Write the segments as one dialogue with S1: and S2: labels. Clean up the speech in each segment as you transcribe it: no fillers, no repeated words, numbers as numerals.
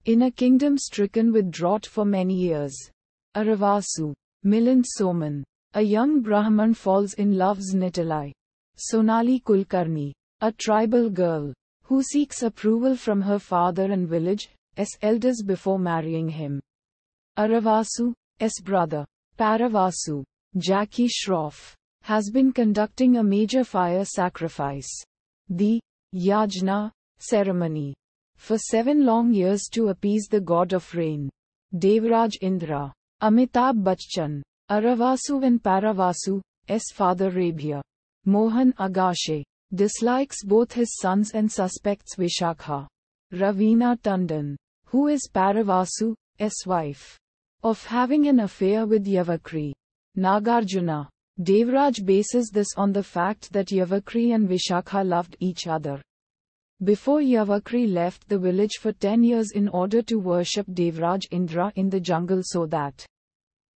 S1: In a kingdom stricken with drought for many years, Aravasu, Milind Soman, a young Brahman falls in love's Nitalai, Sonali Kulkarni, a tribal girl, who seeks approval from her father and village's elders before marrying him. Aravasu's brother, Paravasu, Jackie Shroff, has been conducting a major fire sacrifice, the Yajna ceremony, for 7 long years to appease the god of rain, Devraj Indra. Amitabh Bachchan, Aravasu and Paravasu's father Rabia, Mohan Agashe, dislikes both his sons and suspects Vishakha, Ravina Tandon, who is Paravasu's wife, of having an affair with Yavakri. Nagarjuna. Devraj bases this on the fact that Yavakri and Vishakha loved each other. Before Yavakri left the village for 10 years in order to worship Devraj Indra in the jungle so that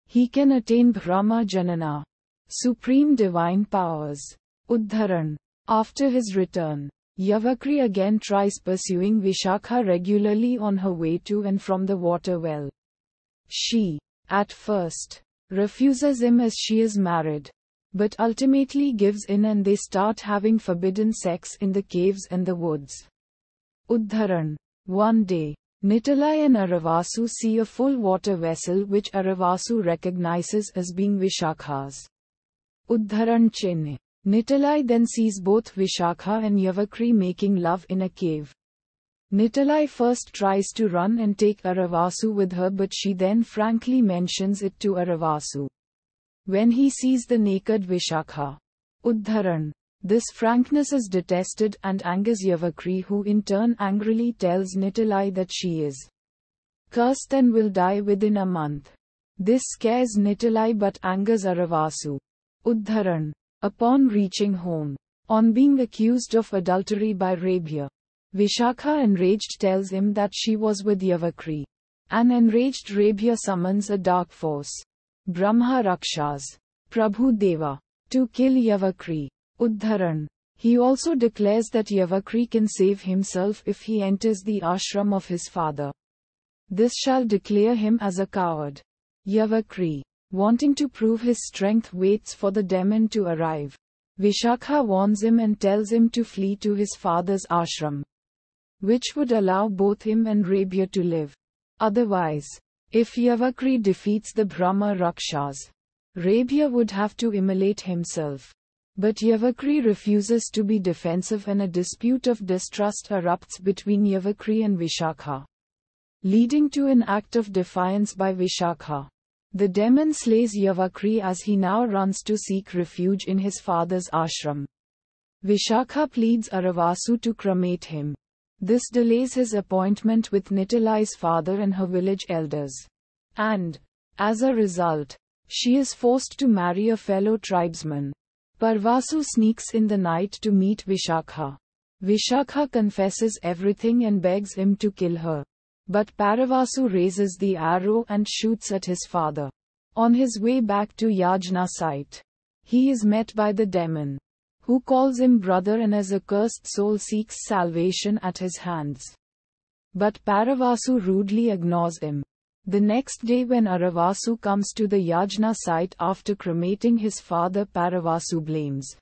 S1: he can attain Brahma Janana, supreme divine powers. Uddharan. After his return, Yavakri again tries pursuing Vishakha regularly on her way to and from the water well. She, at first, refuses him as she is married, but ultimately gives in and they start having forbidden sex in the caves and the woods. Uddharan. One day, Nitalai and Aravasu see a full water vessel which Aravasu recognizes as being Vishakha's. Uddharan Chinne. Nitalai then sees both Vishakha and Yavakri making love in a cave. Nitalai first tries to run and take Aravasu with her, but she then frankly mentions it to Aravasu when he sees the naked Vishakha. Uddharan. This frankness is detested and angers Yavakri, who in turn angrily tells Nitalai that she is cursed and will die within a month. This scares Nitalai but angers Aravasu. Uddharan. Upon reaching home, on being accused of adultery by Rabia, Vishakha enraged tells him that she was with Yavakri. An enraged Rabia summons a dark force, Brahma Rakshas, Prabhu Deva, to kill Yavakri. Uddharan. He also declares that Yavakri can save himself if he enters the ashram of his father. This shall declare him as a coward. Yavakri, wanting to prove his strength, waits for the demon to arrive. Vishakha warns him and tells him to flee to his father's ashram, which would allow both him and Rabia to live. Otherwise, if Yavakri defeats the Brahma Rakshas, Rabia would have to immolate himself. But Yavakri refuses to be defensive and a dispute of distrust erupts between Yavakri and Vishakha, leading to an act of defiance by Vishakha. The demon slays Yavakri as he now runs to seek refuge in his father's ashram. Vishakha pleads Aravasu to cremate him. This delays his appointment with Nitalai's father and her village elders. And, as a result, she is forced to marry a fellow tribesman. Parvasu sneaks in the night to meet Vishakha. Vishakha confesses everything and begs him to kill her. But Paravasu raises the arrow and shoots at his father. On his way back to Yajna site, he is met by the demon, who calls him brother and as a cursed soul seeks salvation at his hands. But Paravasu rudely ignores him. The next day when Aravasu comes to the Yajna site after cremating his father, Paravasu blames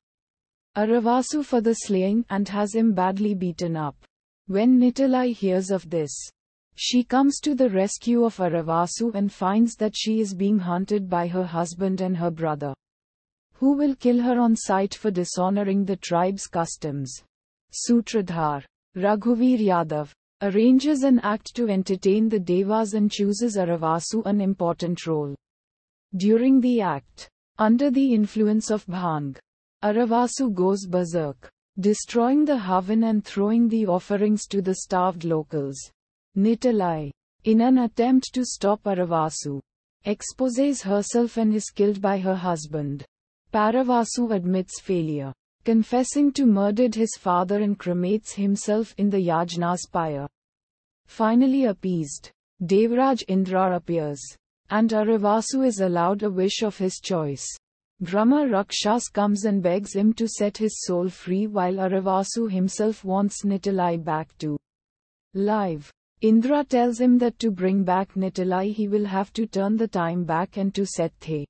S1: Aravasu for the slaying and has him badly beaten up. When Nitalai hears of this, she comes to the rescue of Aravasu and finds that she is being hunted by her husband and her brother, who will kill her on sight for dishonoring the tribe's customs. Sutradhar. Raghuveer Yadav arranges an act to entertain the Devas and chooses Aravasu an important role. During the act, under the influence of Bhang, Aravasu goes berserk, destroying the Havan and throwing the offerings to the starved locals. Nitalai, in an attempt to stop Aravasu, exposes herself and is killed by her husband. Paravasu admits failure, confessing to murdered his father and cremates himself in the Yajna's pyre. Finally appeased, Devraj Indra appears, and Aravasu is allowed a wish of his choice. Brahma Rakshas comes and begs him to set his soul free while Aravasu himself wants Nitalai back to life. Indra tells him that to bring back Nitilai he will have to turn the time back, and to set the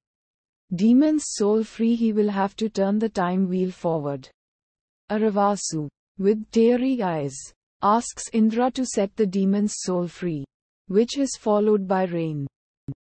S1: demon's soul free he will have to turn the time wheel forward. Aravasu, with teary eyes, asks Indra to set the demon's soul free, which is followed by rain.